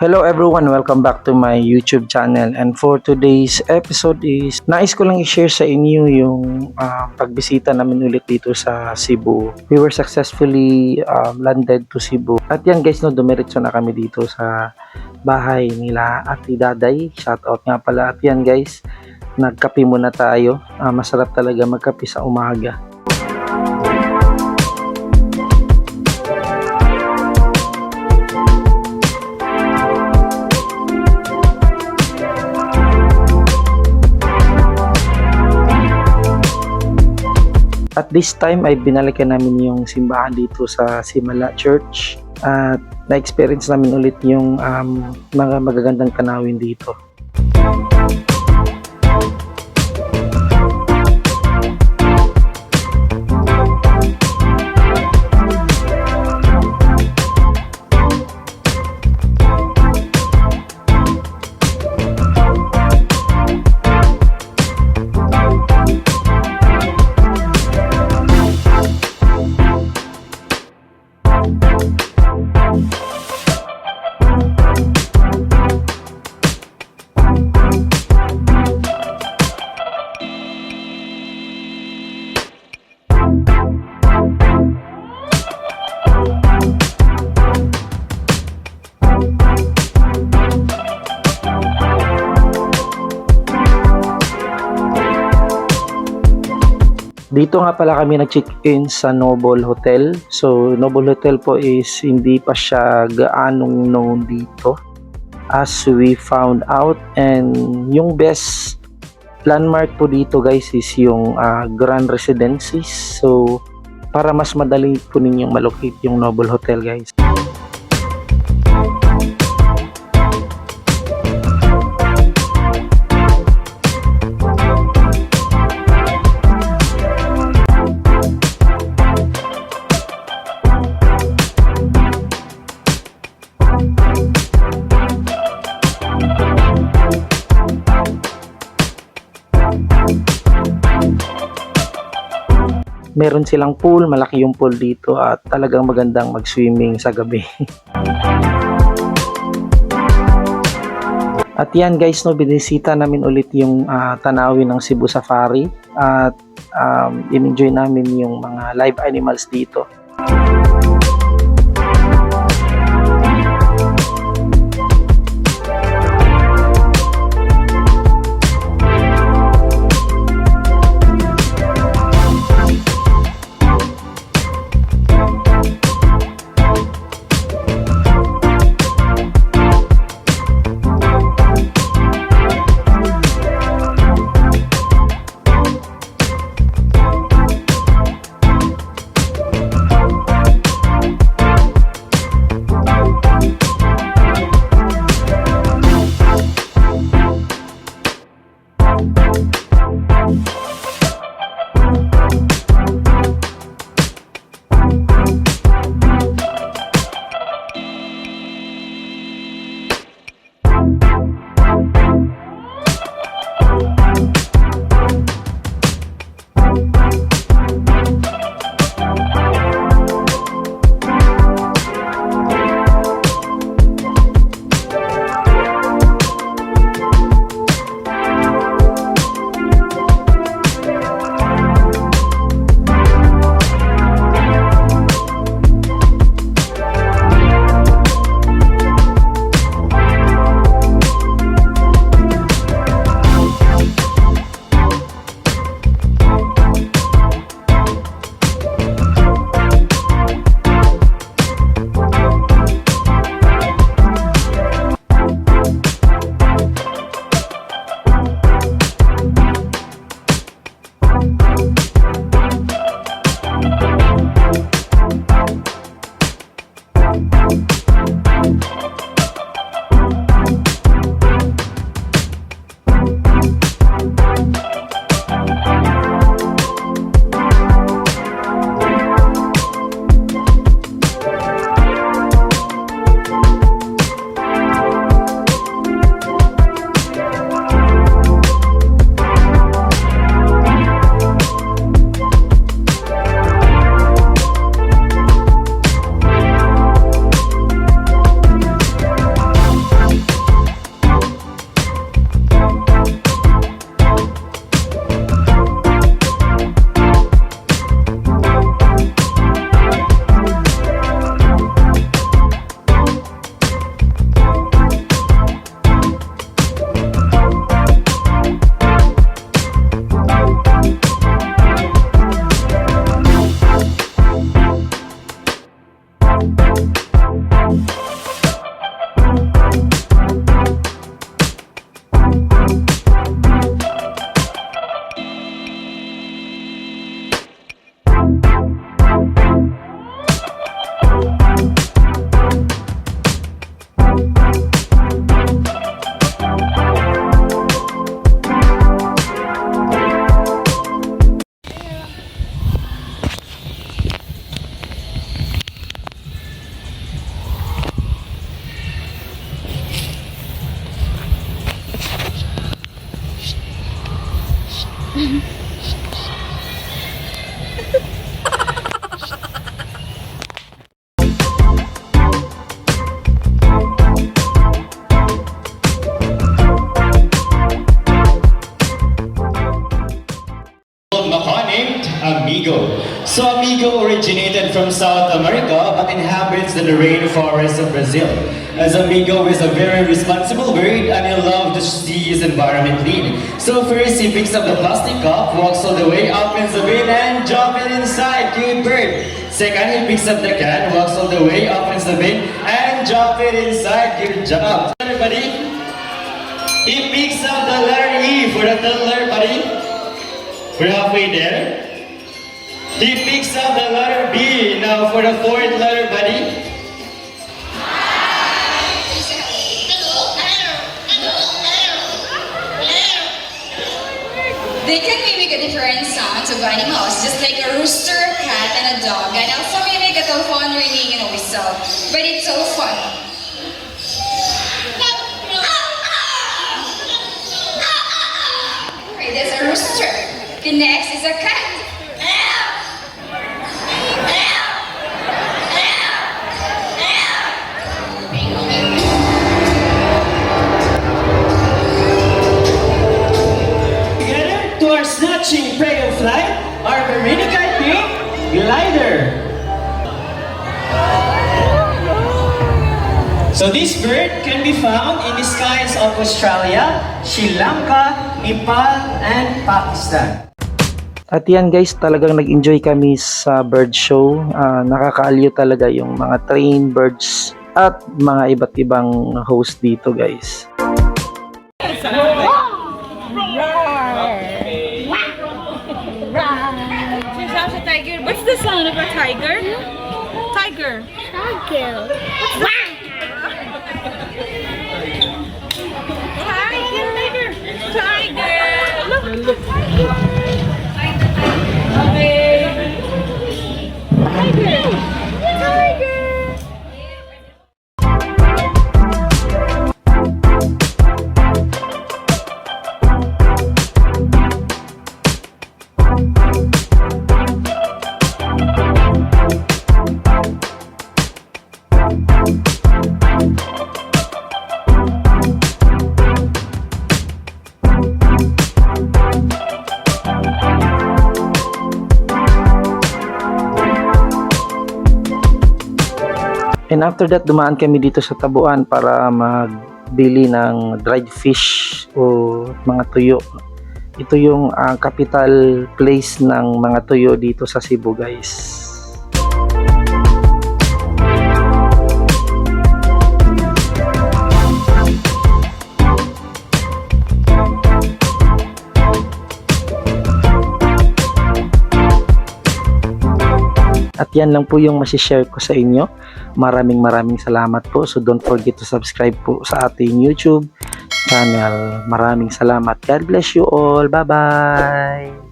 Hello everyone, welcome back to my YouTube channel, and for today's episode is nais ko lang i-share sa inyo yung pagbisita namin ulit dito sa Cebu. We were successfully landed to Cebu. At yan guys, no, dumiretso na kami dito sa bahay nila Ate Daday. Shout out nga pala. At yan guys, nagkape muna tayo. Masarap talaga magkape sa umaga. At this time ay binalikan namin yung simbahan dito sa Simala Church at na-experience namin ulit yung mga magagandang tanawin dito. Dito nga pala kami nag-check-in sa Noble Hotel. So, Noble Hotel po is hindi pa siya gaanong known dito as we found out. And yung best landmark po dito guys is yung Grand Residences. So, para mas madali po ninyong malocate yung Noble Hotel guys. Meron silang pool, malaki yung pool dito at talagang magandang mag-swimming sa gabi. At yan guys, no, binisita namin ulit yung tanawin ng Cebu Safari at in-enjoy namin yung mga live animals dito. Macaw named Amigo. So Amigo originated from South America but inhabits the rainforest of Brazil. As Amigo is a very responsible bird and he loves to see his environment clean. So first he picks up the plastic cup, walks all the way, opens the bin and jump it inside. Good bird. Second, he picks up the can, walks all the way, opens the bin and jump it inside. Good job. Everybody, he picks up the letter E for the toddler, buddy. We're halfway there. He picks up the letter B. Now for the fourth letter, buddy. They can mimic a different sounds of animals, just like a rooster, a cat, and a dog, and also mimic a telephone ringing and a whistle. But it's so fun. Alright, there's a rooster. The next is a cat. Together to our snatching prey of flight, our Veronica King glider. So this bird can be found in the skies of Australia, Sri Lanka, Nepal, and Pakistan. At yan guys, talagang nag-enjoy kami sa bird show. Nakakaaliw talaga yung mga trained birds at mga iba't ibang host dito guys. She's a tiger. What's the sound of a tiger? Tiger. Tiger. Tiger. Tiger. Look. Okay. Tiger. Tiger. And after that, dumaan kami dito sa Tabuan para magbili ng dried fish o mga tuyo. Ito yung capital place ng mga tuyo dito sa Cebu guys. At yan lang po yung masishare ko sa inyo. Maraming salamat po. So don't forget to subscribe po sa ating YouTube channel. Maraming salamat. God bless you all. Bye-bye!